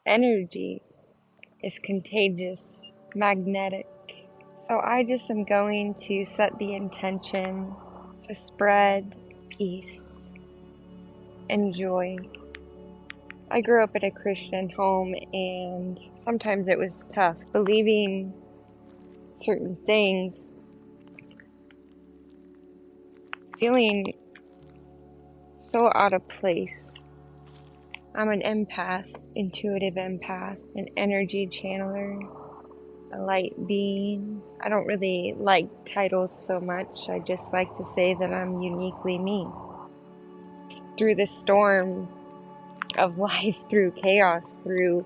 Energy is contagious, magnetic. So I just am going to set the intention to spread peace and joy. I grew up in a Christian home, and sometimes it was tough believing certain things, feeling so out of place. I'm an empath, intuitive empath, an energy channeler, a light being. I don't really like titles so much. I just like to say that I'm uniquely me. Through the storm of life, through chaos, through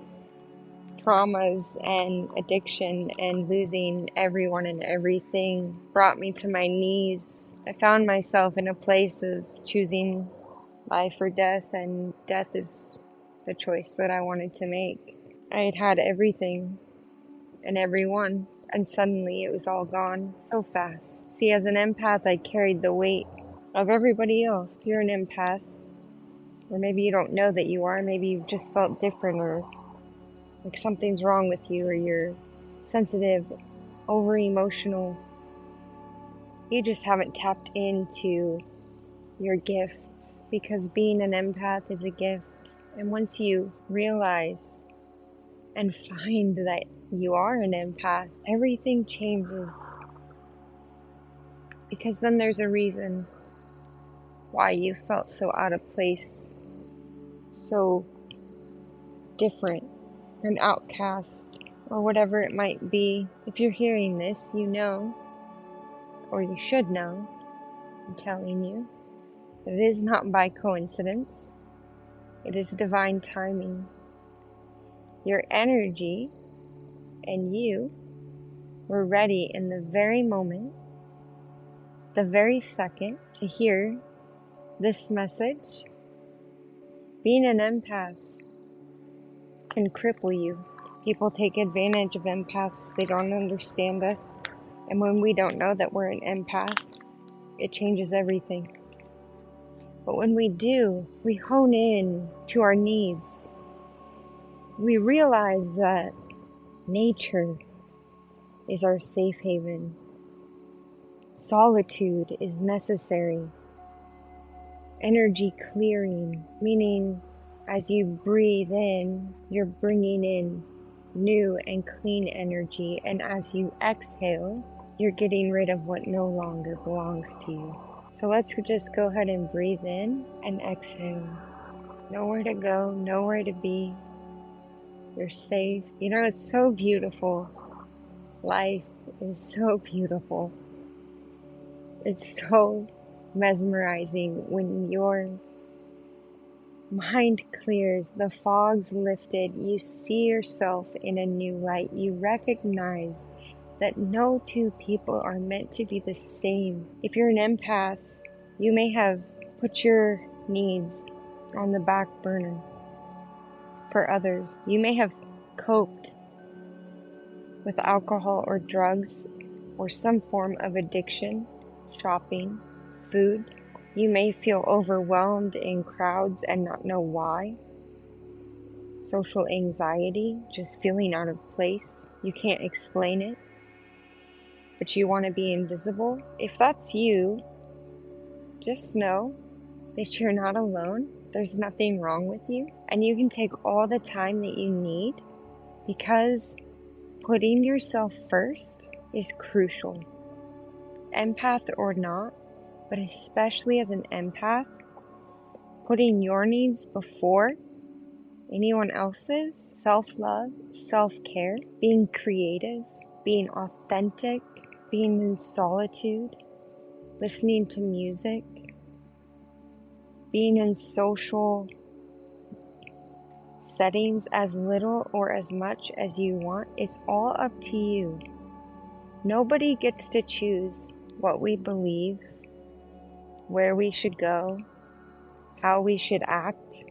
traumas and addiction and losing everyone and everything brought me to my knees. I found myself in a place of choosing life or death, and death is the choice that I wanted to make. I had had everything and everyone, and suddenly it was all gone so fast. See, as an empath, I carried the weight of everybody else. If you're an empath, or maybe you don't know that you are, maybe you've just felt different, or like something's wrong with you, or you're sensitive, over emotional. You just haven't tapped into your gift, because being an empath is a gift. And once you realize and find that you are an empath, everything changes. Because then there's a reason why you felt so out of place, so different, an outcast, or whatever it might be. If you're hearing this, you know, or you should know, I'm telling you, that it is not by coincidence. It is divine timing. Your energy and you were ready in the very moment, the very second, to hear this message. Being an empath can cripple you. People take advantage of empaths. They don't understand us. And when we don't know that we're an empath, it changes everything. But when we do, we hone in to our needs. We realize that nature is our safe haven. Solitude is necessary. Energy clearing, meaning as you breathe in, you're bringing in new and clean energy, and as you exhale, you're getting rid of what no longer belongs to you. So let's just go ahead and breathe in and exhale. Nowhere to go, nowhere to be. You're safe. You know, it's so beautiful. Life is so beautiful. It's so mesmerizing when your mind clears, the fog's lifted, you see yourself in a new light. You recognize that no two people are meant to be the same. If you're an empath, you may have put your needs on the back burner for others. You may have coped with alcohol or drugs or some form of addiction, shopping, food. You may feel overwhelmed in crowds and not know why. Social anxiety, just feeling out of place. You can't explain it, but you want to be invisible. If that's you, just know that you're not alone. There's nothing wrong with you, and you can take all the time that you need, because putting yourself first is crucial. Empath or not, but especially as an empath, putting your needs before anyone else's, self-love, self-care, being creative, being authentic, being in solitude, listening to music, being in social settings as little or as much as you want. It's all up to you. Nobody gets to choose what we believe, where we should go, how we should act,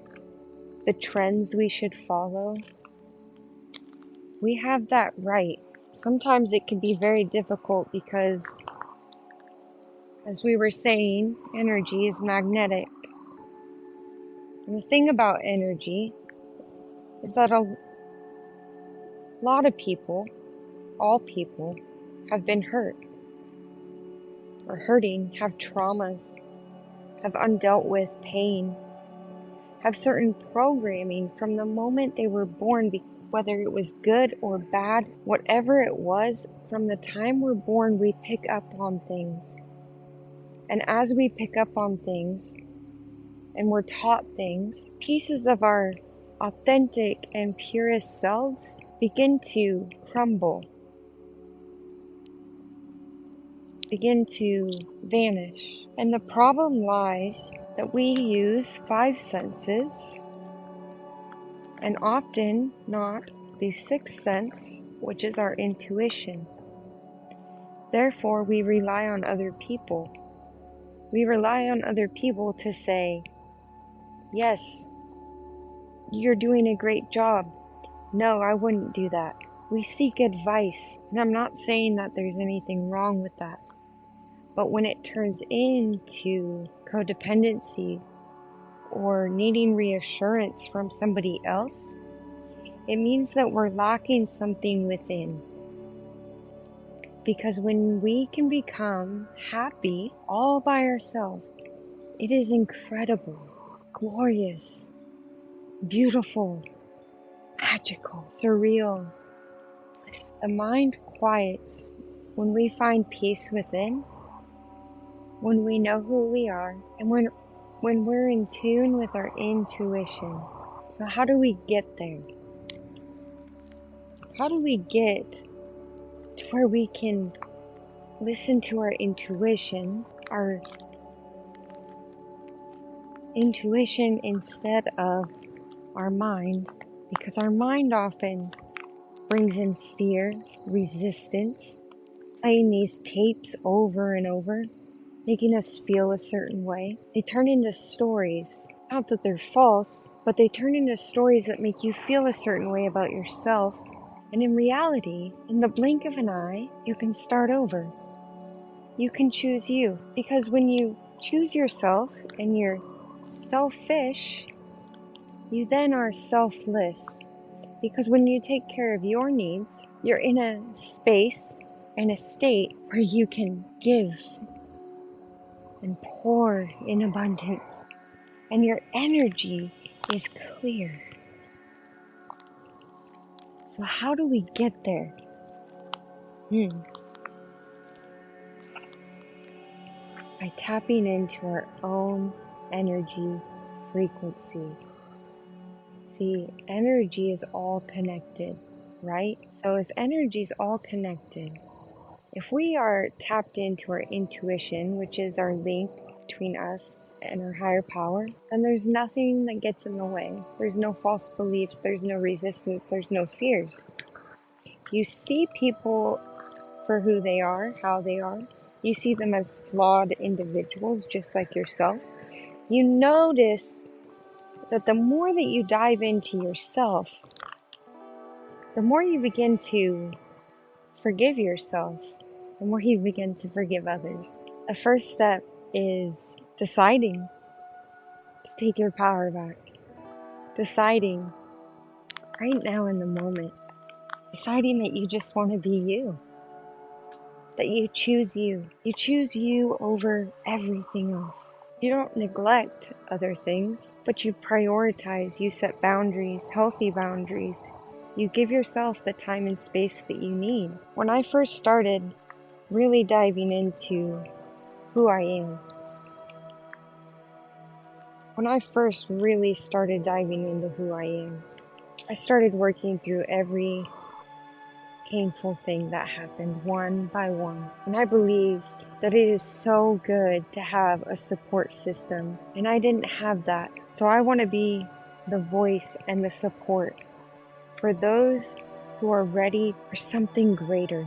the trends we should follow. We have that right. Sometimes it can be very difficult because, as we were saying, energy is magnetic. And the thing about energy is that A lot of people, all people, have been hurt or hurting, have traumas, have undealt with pain, have certain programming from the moment they were born, whether it was good or bad, whatever it was, from the time we're born, we pick up on things. And as we pick up on things, and we're taught things, pieces of our authentic and purest selves begin to crumble, begin to vanish. And the problem lies that we use 5 senses, and often not the 6th sense, which is our intuition. Therefore, we rely on other people. We rely on other people to say, yes, you're doing a great job. No, I wouldn't do that. We seek advice, and I'm not saying that there's anything wrong with that. But when it turns into codependency or needing reassurance from somebody else, it means that we're lacking something within. Because when we can become happy all by ourselves, it is incredible, glorious, beautiful, magical, surreal. The mind quiets when we find peace within, when we know who we are, and when we're in tune with our intuition. So how do we get there? How do we get to where we can listen to our intuition instead of our mind? Because our mind often brings in fear, resistance, playing these tapes over and over, making us feel a certain way. They turn into stories. Not that they're false, but they turn into stories that make you feel a certain way about yourself. And in reality, in the blink of an eye, you can start over. You can choose you. Because when you choose yourself and you're selfish, you then are selfless. Because when you take care of your needs, you're in a space and a state where you can give and pour in abundance. And your energy is clear. So how do we get there? By tapping into our own energy frequency. See, energy is all connected, right? So if energy is all connected, if we are tapped into our intuition, which is our link between us and our higher power, then there's nothing that gets in the way. There's no false beliefs, there's no resistance, there's no fears. You see people for who they are, how they are. You see them as flawed individuals, just like yourself. You notice that the more that you dive into yourself, the more you begin to forgive yourself, the more you begin to forgive others. The first step is deciding to take your power back. Deciding right now in the moment. Deciding that you just want to be you. That you choose you. You choose you over everything else. You don't neglect other things, but you prioritize, you set boundaries, healthy boundaries. You give yourself the time and space that you need. When I first started really diving into who I am, when I first really started diving into who I am, I started working through every painful thing that happened one by one. And I believe that it is so good to have a support system. And I didn't have that. So I want to be the voice and the support for those who are ready for something greater.